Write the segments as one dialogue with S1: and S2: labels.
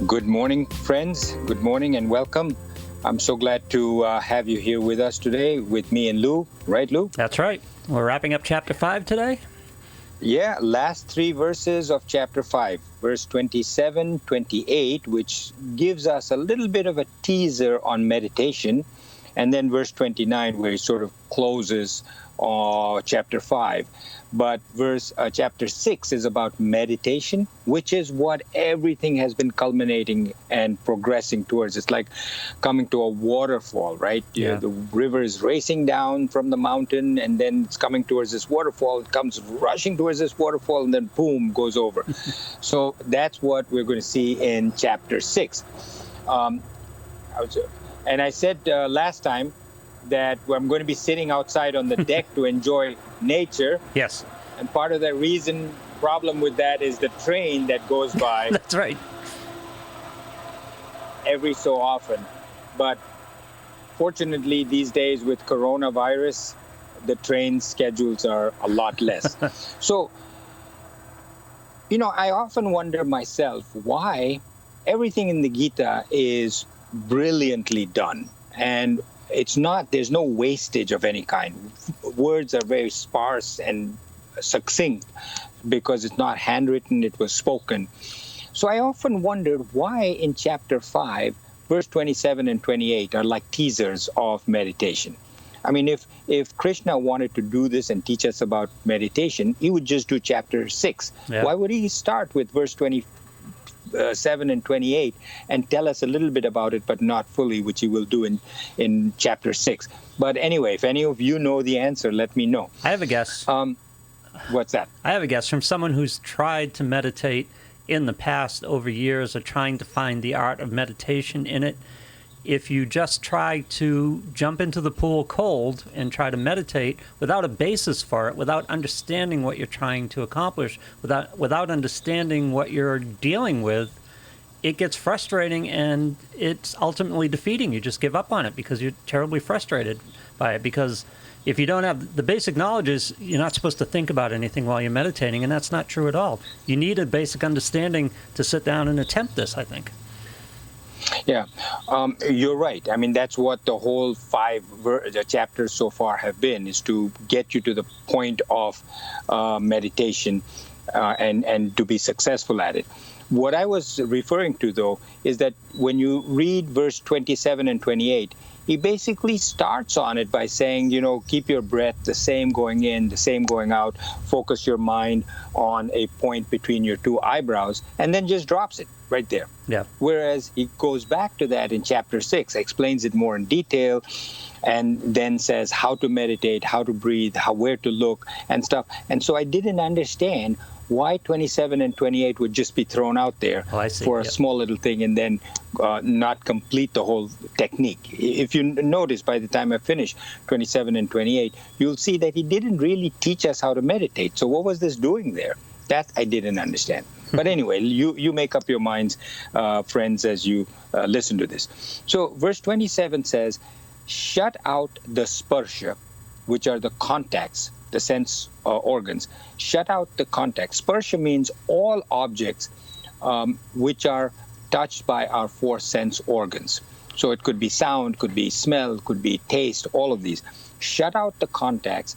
S1: Good morning, friends. Good morning and welcome. I'm so glad to have you here with us today, with me and Lou. Right, Lou?
S2: That's right. We're wrapping up chapter 5 today.
S1: Yeah, last 3 verses of chapter 5, verse 27, 28, which gives us a little bit of a teaser on meditation, and then verse 29, where it sort of closes chapter 5. But chapter 6 is about meditation, which is what everything has been culminating and progressing towards. It's like coming to a waterfall, right?
S2: Yeah.
S1: The river is racing down from the mountain, and then it's coming towards this waterfall. It comes rushing towards this waterfall, and then boom, goes over. So that's what we're going to see in chapter 6. And I said last time that I'm going to be sitting outside on the deck to enjoy nature.
S2: Yes.
S1: And part of the problem with that is the train that goes by.
S2: That's right.
S1: Every so often. But fortunately, these days with coronavirus, the train schedules are a lot less. So, I often wonder myself why everything in the Gita is brilliantly done. And there's no wastage of any kind. Words are very sparse and succinct because it's not handwritten, it was spoken. So I often wondered why in chapter 5, verse 27 and 28 are like teasers of meditation. I mean, if Krishna wanted to do this and teach us about meditation, he would just do chapter 6.
S2: Yeah.
S1: Why would he start with verse 27 and 28 and tell us a little bit about it, but not fully, which he will do in chapter 6. But anyway, if any of you know the answer, let me know.
S2: I have a guess.
S1: What's that?
S2: I have a guess from someone who's tried to meditate in the past over years or trying to find the art of meditation in it. If you just try to jump into the pool cold and try to meditate without a basis for it, without understanding what you're trying to accomplish, without understanding what you're dealing with, it gets frustrating and it's ultimately defeating. You just give up on it because you're terribly frustrated by it. Because if you don't have the basic knowledge, you're not supposed to think about anything while you're meditating, and that's not true at all. You need a basic understanding to sit down and attempt this, I think.
S1: Yeah, you're right. I mean, that's what the whole 5 chapters so far have been, is to get you to the point of meditation and to be successful at it. What I was referring to, though, is that when you read verse 27 and 28, he basically starts on it by saying, keep your breath the same going in, the same going out, focus your mind on a point between your 2 eyebrows, and then just drops it right there.
S2: Yeah. Whereas
S1: he goes back to that in chapter 6, explains it more in detail, and then says how to meditate, how to breathe, where to look, and stuff. And so I didn't understand why 27 and 28 would just be thrown out there for a small little thing and then not complete the whole technique. If you notice, by the time I finish 27 and 28, you'll see that he didn't really teach us how to meditate. So what was this doing there? That I didn't understand. But anyway, you make up your minds, friends, as you listen to this. So verse 27 says, shut out the sparsha, which are the contacts, the sense organs. Shut out the contacts. Sparsha means all objects which are touched by our 4 sense organs. So it could be sound, could be smell, could be taste, all of these. Shut out the contacts.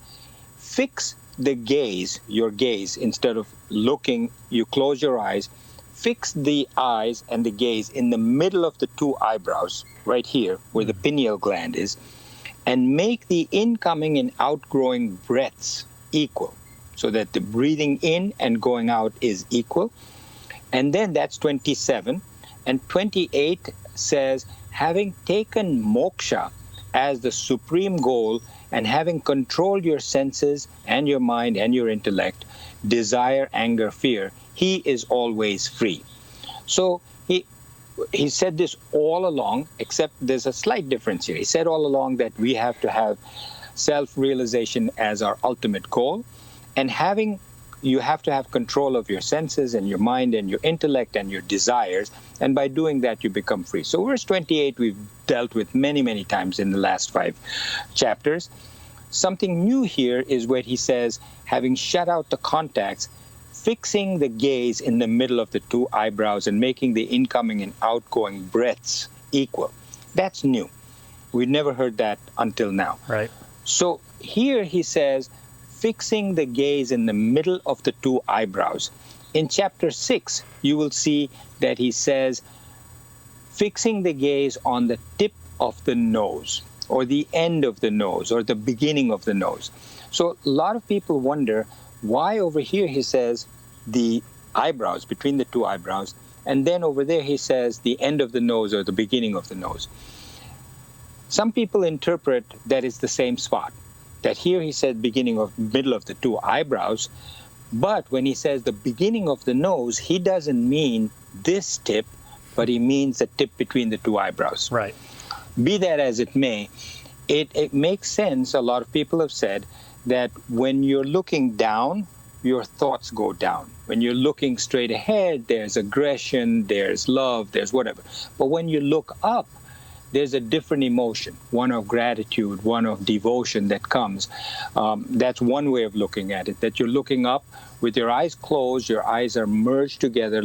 S1: Fix the gaze, your gaze, instead of looking, you close your eyes. Fix the eyes and the gaze in the middle of the 2 eyebrows, right here, where the pineal gland is, and make the incoming and outgoing breaths equal, so that the breathing in and going out is equal. And then that's 27. And 28 says, having taken moksha as the supreme goal and having controlled your senses and your mind and your intellect, desire, anger, fear, he is always free. So he said this all along, except there's a slight difference here. He said all along that we have to have self-realization as our ultimate goal, and you have to have control of your senses and your mind and your intellect and your desires, and by doing that you become free. So verse 28 we've dealt with many, many times in the last 5 chapters. Something new here is where he says, having shut out the contacts, fixing the gaze in the middle of the two eyebrows and making the incoming and outgoing breaths equal. That's new. We've never heard that until now.
S2: Right.
S1: So here he says, fixing the gaze in the middle of the two eyebrows. In chapter 6, you will see that he says, fixing the gaze on the tip of the nose, or the end of the nose, or the beginning of the nose. So a lot of people wonder why over here he says the eyebrows, between the two eyebrows, and then over there he says the end of the nose or the beginning of the nose. Some people interpret that it's the same spot, that here he said middle of the two eyebrows, but when he says the beginning of the nose, he doesn't mean this tip, but he means the tip between the two eyebrows.
S2: Right.
S1: Be that as it may, it makes sense. A lot of people have said that when you're looking down, your thoughts go down. When you're looking straight ahead, there's aggression, there's love, there's whatever. But when you look up, there's a different emotion, one of gratitude, one of devotion that comes. That's one way of looking at it, that you're looking up with your eyes closed, your eyes are merged together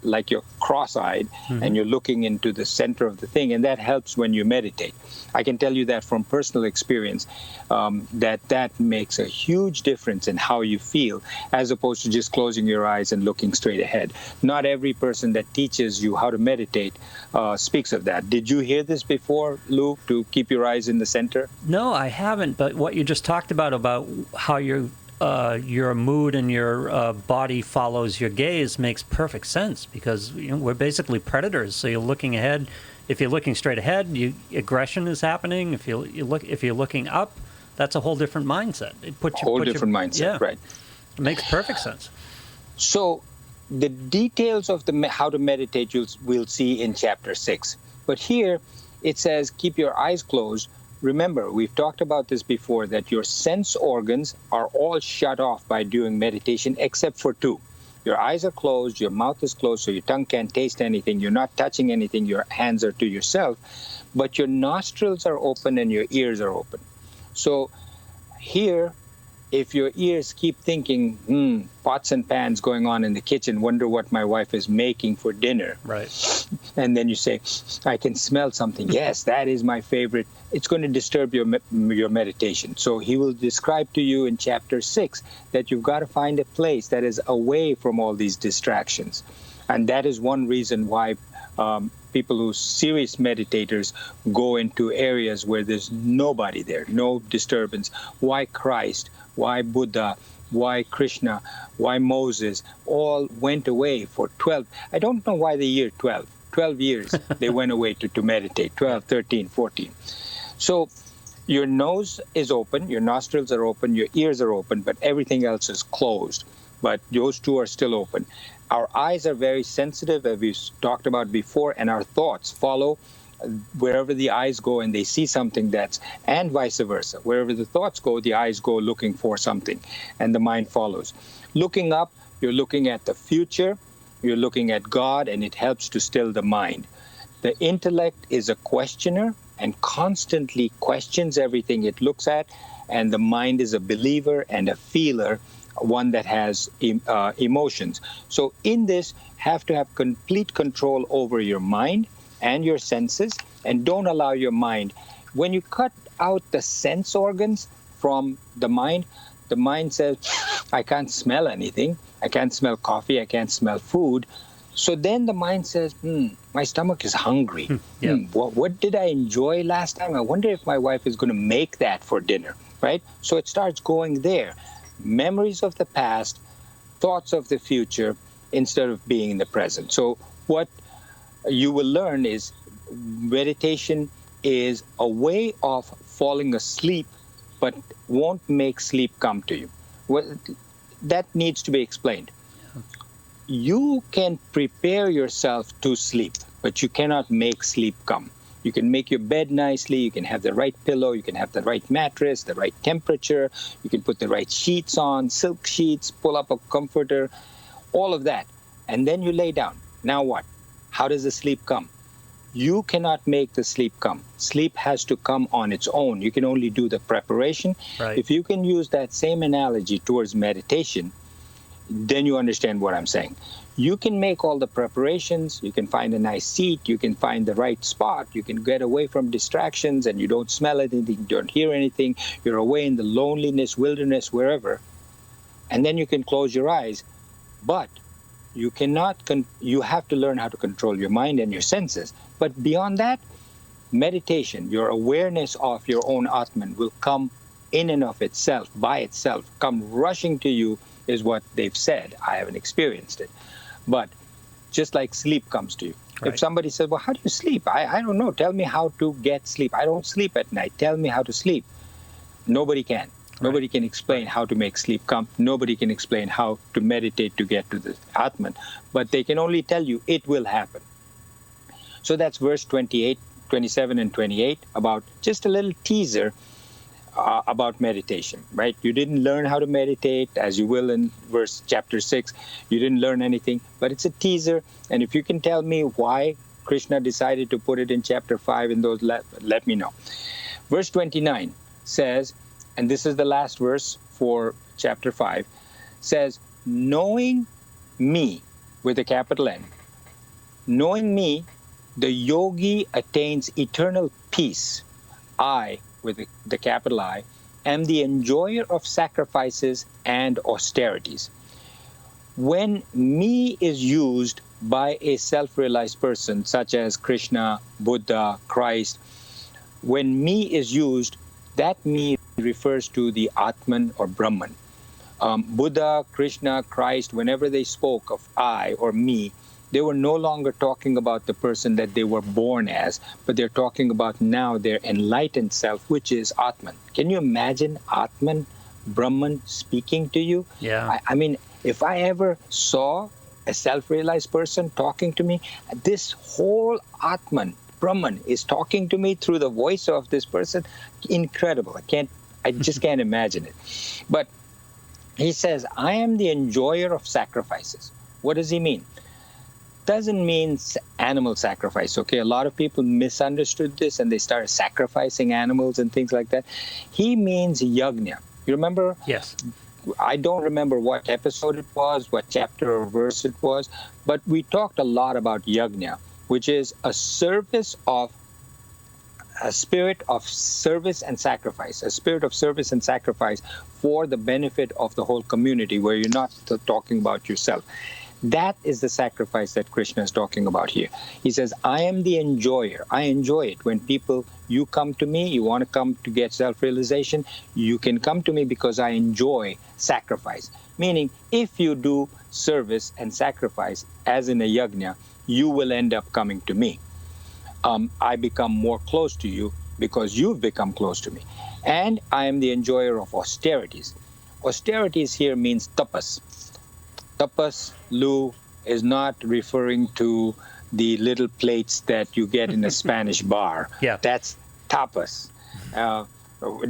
S1: like you're cross-eyed, and you're looking into the center of the thing, and that helps when you meditate. I can tell you that from personal experience, that makes a huge difference in how you feel, as opposed to just closing your eyes and looking straight ahead. Not every person that teaches you how to meditate speaks of that. Did you hear this before, Luke, to keep your eyes in the center?
S2: No, I haven't, but what you just talked about how your mood and your body follows your gaze makes perfect sense, because we're basically predators. So you're looking ahead. If you're looking straight ahead, aggression is happening. If you're looking up, that's a whole different mindset. It puts you
S1: different mindset,
S2: yeah,
S1: right?
S2: It makes perfect sense.
S1: So the details of how to meditate we'll see in chapter 6. But here it says keep your eyes closed. Remember, we've talked about this before, that your sense organs are all shut off by doing meditation except for two. Your eyes are closed, your mouth is closed, so your tongue can't taste anything, you're not touching anything, your hands are to yourself, but your nostrils are open and your ears are open. So here, if your ears keep thinking, pots and pans going on in the kitchen, wonder what my wife is making for dinner.
S2: Right.
S1: And then you say, I can smell something. Yes, that is my favorite. It's going to disturb your meditation. So he will describe to you in chapter 6 that you've got to find a place that is away from all these distractions. And that is one reason why people who serious meditators go into areas where there's nobody there, no disturbance. Why Christ? Why Buddha? Why Krishna? Why Moses? All went away for 12. I don't know why the year 12. 12 years they went away to meditate. 12, 13, 14. So your nose is open, your nostrils are open, your ears are open, but everything else is closed. But those two are still open. Our eyes are very sensitive, as we've talked about before, and our thoughts follow wherever the eyes go and they see something and vice versa. Wherever the thoughts go, the eyes go looking for something, and the mind follows. Looking up, you're looking at the future, you're looking at God, and it helps to still the mind. The intellect is a questioner and constantly questions everything it looks at, and the mind is a believer and a feeler, one that has emotions. So in this, have to have complete control over your mind and your senses, and don't allow your mind. When you cut out the sense organs from the mind says, I can't smell anything. I can't smell coffee. I can't smell food. So then the mind says, my stomach is hungry. What did I enjoy last time? I wonder if my wife is going to make that for dinner, right? So it starts going there. Memories of the past, thoughts of the future, instead of being in the present. So what you will learn is meditation is a way of falling asleep, but won't make sleep come to you. That needs to be explained. You can prepare yourself to sleep, but you cannot make sleep come. You can make your bed nicely, you can have the right pillow, you can have the right mattress, the right temperature, you can put the right sheets on, silk sheets, pull up a comforter, all of that. And then you lay down. Now what? How does the sleep come? You cannot make the sleep come. Sleep has to come on its own. You can only do the preparation.
S2: Right.
S1: If you can use that same analogy towards meditation, then you understand what I'm saying. You can make all the preparations, you can find a nice seat, you can find the right spot, you can get away from distractions and you don't smell anything, you don't hear anything, you're away in the loneliness, wilderness, wherever, and then you can close your eyes. But you you have to learn how to control your mind and your senses. But beyond that, meditation, your awareness of your own Atman will come in and of itself, by itself, come rushing to you, is what they've said. I haven't experienced it. But just like sleep comes to you.
S2: Right.
S1: If somebody says, well, how do you sleep? I don't know. Tell me how to get sleep. I don't sleep at night. Tell me how to sleep. Nobody can. Right. Nobody can explain how to make sleep come. Nobody can explain how to meditate to get to the Atman. But they can only tell you it will happen. So that's verse 28, 27, and 28, about just a little teaser about meditation, right? You didn't learn how to meditate, as you will in chapter 6. You didn't learn anything, but it's a teaser. And if you can tell me why Krishna decided to put it in chapter 5 in those, let me know. Verse 29 says, and this is the last verse for chapter 5, says, knowing me, with a capital N, knowing me, the yogi attains eternal peace. I, with the capital I, am the enjoyer of sacrifices and austerities. When me is used by a self-realized person, such as Krishna, Buddha, Christ, when me is used, that me refers to the Atman or Brahman. Buddha, Krishna, Christ, whenever they spoke of I or me, they were no longer talking about the person that they were born as, but they're talking about now their enlightened self, which is Atman. Can you imagine Atman, Brahman speaking to you?
S2: Yeah.
S1: I mean, if I ever saw a self-realized person talking to me, this whole Atman, Brahman, is talking to me through the voice of this person. Incredible. I just can't imagine it. But he says, I am the enjoyer of sacrifices. What does he mean? Doesn't mean animal sacrifice, okay? A lot of people misunderstood this and they started sacrificing animals and things like that. He means yajna. You remember?
S2: Yes.
S1: I don't remember what episode it was, what chapter or verse it was, but we talked a lot about yajna, which is a spirit of service and sacrifice, a spirit of service and sacrifice for the benefit of the whole community, where you're not talking about yourself. That is the sacrifice that Krishna is talking about here. He says, I am the enjoyer. I enjoy it. When you come to me, you want to come to get self-realization, you can come to me because I enjoy sacrifice. Meaning, if you do service and sacrifice, as in a yajna, you will end up coming to me. I become more close to you because you've become close to me. And I am the enjoyer of austerities. Austerities here means tapas. Tapas, Lu, is not referring to the little plates that you get in a Spanish bar.
S2: Yeah.
S1: That's tapas.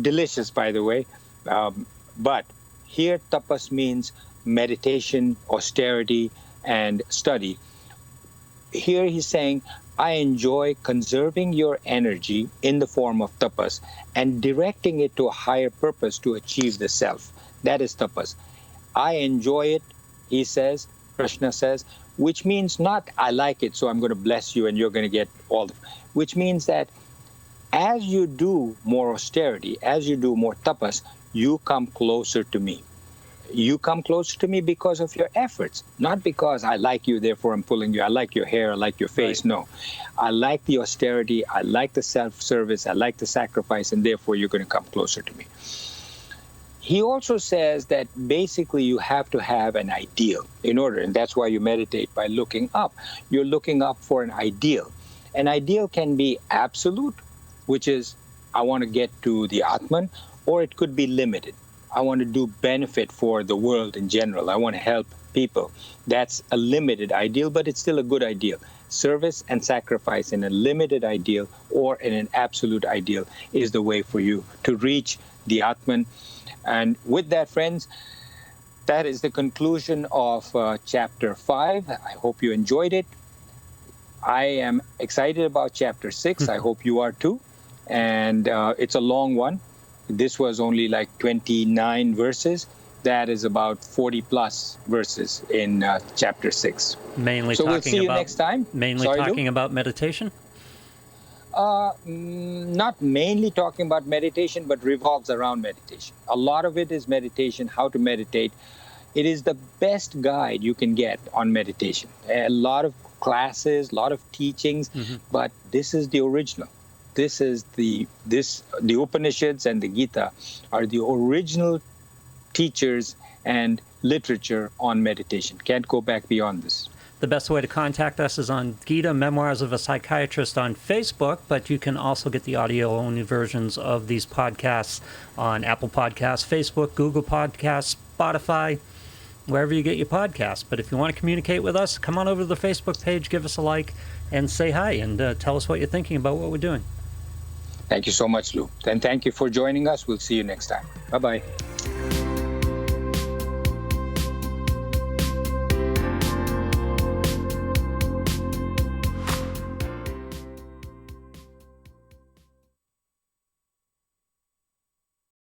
S1: Delicious, by the way. But here, tapas means meditation, austerity, and study. Here he's saying, I enjoy conserving your energy in the form of tapas and directing it to a higher purpose to achieve the self. That is tapas. I enjoy it, he says, Krishna says, which means not I like it, so I'm going to bless you and you're going to get which means that as you do more austerity, as you do more tapas, you come closer to me. You come closer to me because of your efforts, not because I like you, therefore I'm pulling you. I like your hair, I like your face. Right. No, I like the austerity, I like the self-service, I like the sacrifice, and therefore you're going to come closer to me. He also says that basically you have to have an ideal in order, and that's why you meditate by looking up. You're looking up for an ideal. An ideal can be absolute, which is I want to get to the Atman, or it could be limited. I want to do benefit for the world in general. I want to help people. That's a limited ideal, but it's still a good ideal. Service and sacrifice in a limited ideal or in an absolute ideal is the way for you to reach the Atman. And with that, friends, that is the conclusion of chapter 5. I hope you enjoyed it. I am excited about chapter 6. I hope you are too. And it's a long one. This was only like 29 verses, that is about 40 plus verses in chapter 6.
S2: Mainly
S1: So
S2: talking
S1: we'll see you
S2: about,
S1: next time.
S2: Mainly
S1: Sorry,
S2: talking
S1: Lou?
S2: about meditation.
S1: Not mainly talking about meditation, but revolves around meditation. A lot of it is meditation, how to meditate. It is the best guide you can get on meditation. A lot of classes, a lot of teachings, but this is the original. The Upanishads and the Gita are the original teachers and literature on meditation. Can't go back beyond this.
S2: The best way to contact us is on Gita Memoirs of a Psychiatrist on Facebook, but you can also get the audio-only versions of these podcasts on Apple Podcasts, Facebook, Google Podcasts, Spotify, wherever you get your podcasts. But if you want to communicate with us, come on over to the Facebook page, give us a like, and say hi, and tell us what you're thinking about what we're doing.
S1: Thank you so much, Lou. And thank you for joining us. We'll see you next time. Bye-bye.